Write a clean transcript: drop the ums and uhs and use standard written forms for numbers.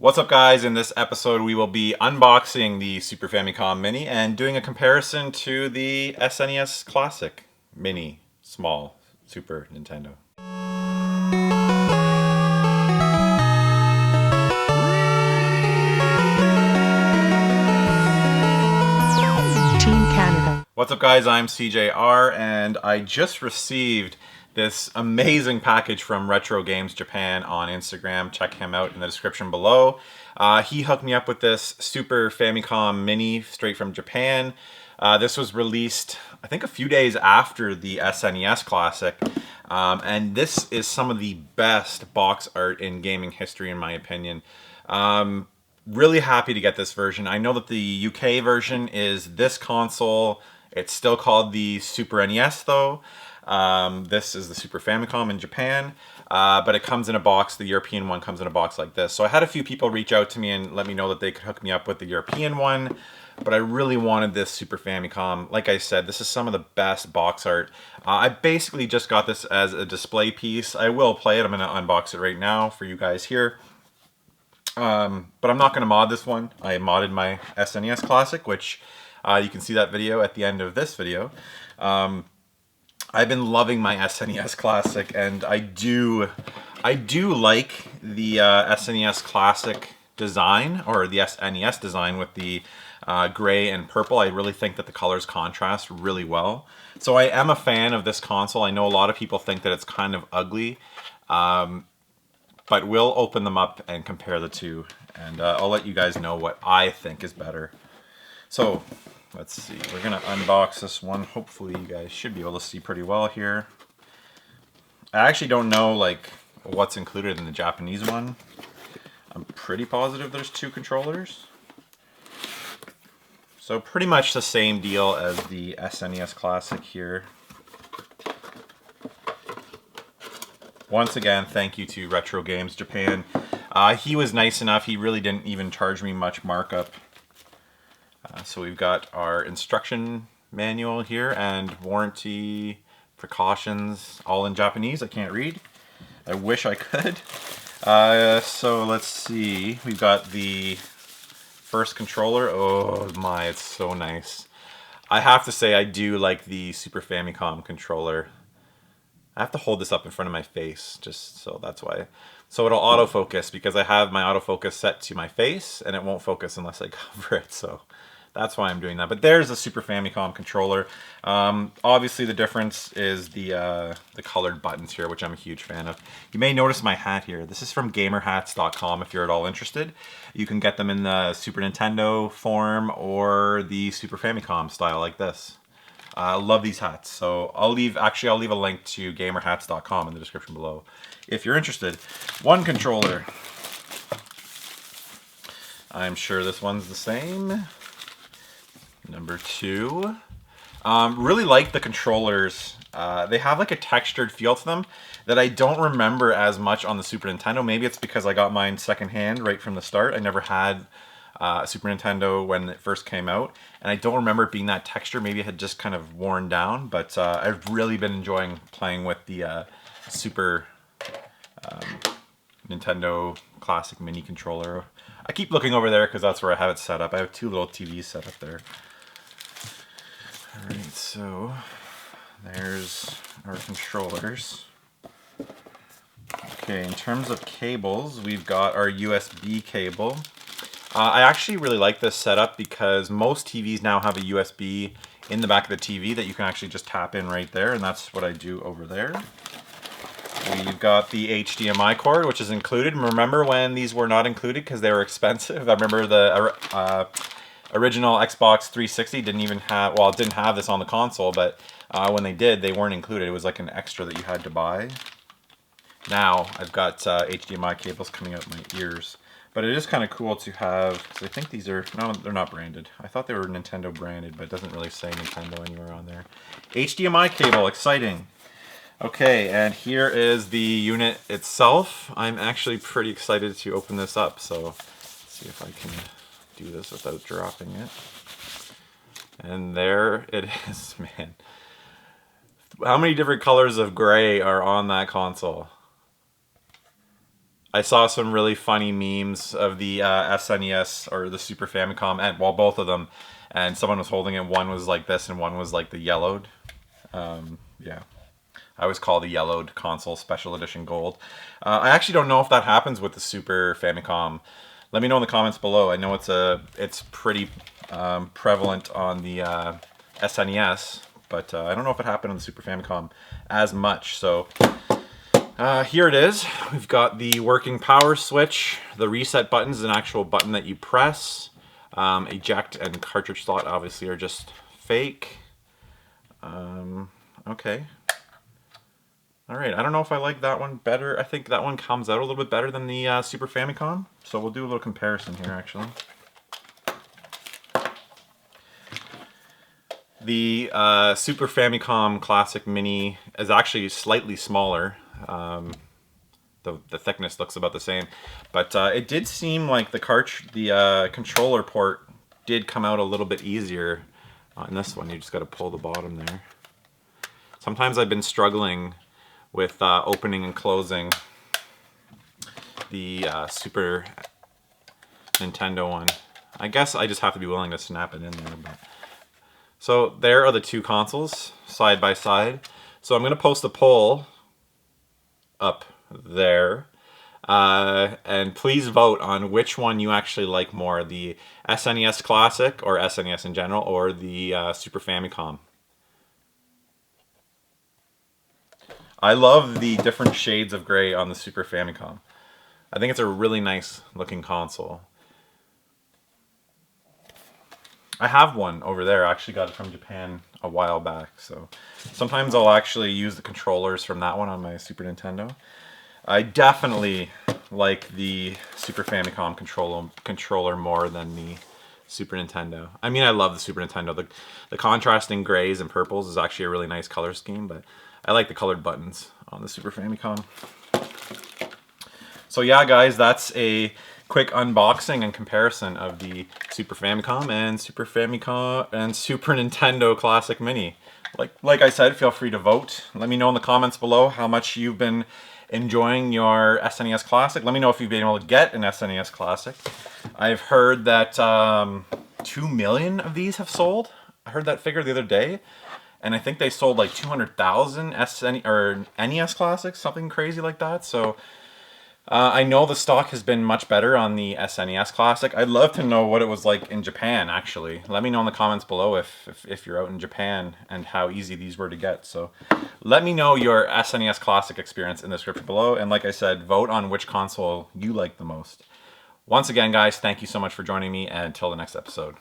What's up guys, in this episode we will be unboxing the Super Famicom Mini and doing a comparison to the SNES Classic Mini Small Super Nintendo. Team Canada. What's up guys, I'm SeeJayAre and I just received this amazing package from Retro Games Japan on Instagram. Check him out in the description below. He hooked me up with this Super Famicom Mini straight from Japan. This was released, I think, a few days after the SNES Classic. And this is some of the best box art in gaming history, in my opinion. Really happy to get this version. I know that the UK version is this console. It's still called the Super NES though. This is the Super Famicom in Japan, but it comes in a box. The European one comes in a box like this. So I had a few people reach out to me and let me know that they could hook me up with the European one, but I really wanted this Super Famicom. Like I said, this is some of the best box art. I basically just got this as a display piece. I will play it. I'm going to unbox it right now for you guys here. But I'm not going to mod this one. I modded my SNES Classic, which you can see that video at the end of this video. I've been loving my SNES Classic, and I do like the SNES Classic design, or the SNES design with the gray and purple. I really think that the colors contrast really well. So I am a fan of this console. I know a lot of people think that it's kind of ugly, but we'll open them up and compare the two, and I'll let you guys know what I think is better. So let's see, we're gonna unbox this one. Hopefully you guys should be able to see pretty well here. I actually don't know like what's included in the Japanese one. I'm pretty positive there's two controllers. So pretty much the same deal as the SNES Classic here. Once again, thank you to Retro Games Japan. He was nice enough, he really didn't even charge me much markup. So we've got our instruction manual here and warranty precautions, all in Japanese. I can't read. I wish I could. So let's see. We've got the first controller. Oh my, it's so nice. I have to say I do like the Super Famicom controller. I have to hold this up in front of my face, just so that's why. So it'll autofocus because I have my autofocus set to my face and it won't focus unless I cover it. So that's why I'm doing that. But there's the Super Famicom controller. Obviously the difference is the colored buttons here, which I'm a huge fan of. You may notice my hat here. This is from gamerhats.com if you're at all interested. You can get them in the Super Nintendo form or the Super Famicom style like this. I love these hats. So I'll leave a link to gamerhats.com in the description below if you're interested. One controller. I'm sure this one's the same. Number two. Really like the controllers. They have like a textured feel to them that I don't remember as much on the Super Nintendo. Maybe it's because I got mine secondhand right from the start. I never had a Super Nintendo when it first came out, and I don't remember it being that texture. Maybe it had just kind of worn down, but I've really been enjoying playing with the Super Nintendo Classic Mini controller. I keep looking over there because that's where I have it set up. I have two little TVs set up there. Alright, so there's our controllers. Okay, in terms of cables, we've got our USB cable. I actually really like this setup because most TVs now have a USB in the back of the TV that you can actually just tap in right there, and that's what I do over there. We've got the HDMI cord, which is included. Remember when these were not included because they were expensive? I remember the original Xbox 360 didn't even have, well, it didn't have this on the console, but when they did, they weren't included. It was like an extra that you had to buy. Now I've got HDMI cables coming out my ears. But it is kind of cool to have, because I think these are, no, they're not branded. I thought they were Nintendo branded, but it doesn't really say Nintendo anywhere on there. HDMI cable, exciting. Okay, and here is the unit itself. I'm actually pretty excited to open this up, so let's see if I can do this without dropping it. And there it is, man. How many different colors of gray are on that console? I saw some really funny memes of the SNES or the Super Famicom, and well, both of them, and someone was holding it. One was like this, and one was like the yellowed. Yeah, I always call the yellowed console Special Edition Gold. I actually don't know if that happens with the Super Famicom. Let me know in the comments below. I know it's pretty prevalent on the SNES, but I don't know if it happened on the Super Famicom as much. So. Here it is. We've got the working power switch. The reset button is an actual button that you press. Eject and cartridge slot obviously are just fake. Okay. Alright, I don't know if I like that one better. I think that one comes out a little bit better than the Super Famicom. So we'll do a little comparison here actually. The Super Famicom Classic Mini is actually slightly smaller. The thickness looks about the same, but it did seem like the controller port did come out a little bit easier on this one. You just got to pull the bottom there. Sometimes I've been struggling with opening and closing the Super Nintendo one. I guess I just have to be willing to snap it in there. But. So there are the two consoles side by side. So I'm going to post a poll up there, and please vote on which one you actually like more, the SNES Classic or SNES in general, or the Super Famicom. I love the different shades of gray on the Super Famicom. I think it's a really nice looking console. I have one over there. I actually got it from Japan a while back, so sometimes I'll actually use the controllers from that one on my Super Nintendo. I definitely like the Super Famicom controller more than the Super Nintendo. I mean, I love the Super Nintendo. The contrasting grays and purples is actually a really nice color scheme, but I like the colored buttons on the Super Famicom. So yeah, guys, that's a quick unboxing and comparison of the Super Famicom and Super Nintendo Classic Mini. Like I said, feel free to vote. Let me know in the comments below how much you've been enjoying your SNES Classic. Let me know if you've been able to get an SNES Classic. I've heard that 2 million of these have sold. I heard that figure the other day, and I think they sold like 200,000 NES Classics, something crazy like that. So I know the stock has been much better on the SNES Classic. I'd love to know what it was like in Japan, actually. Let me know in the comments below if you're out in Japan and how easy these were to get. So let me know your SNES Classic experience in the description below. And like I said, vote on which console you like the most. Once again, guys, thank you so much for joining me, and until the next episode.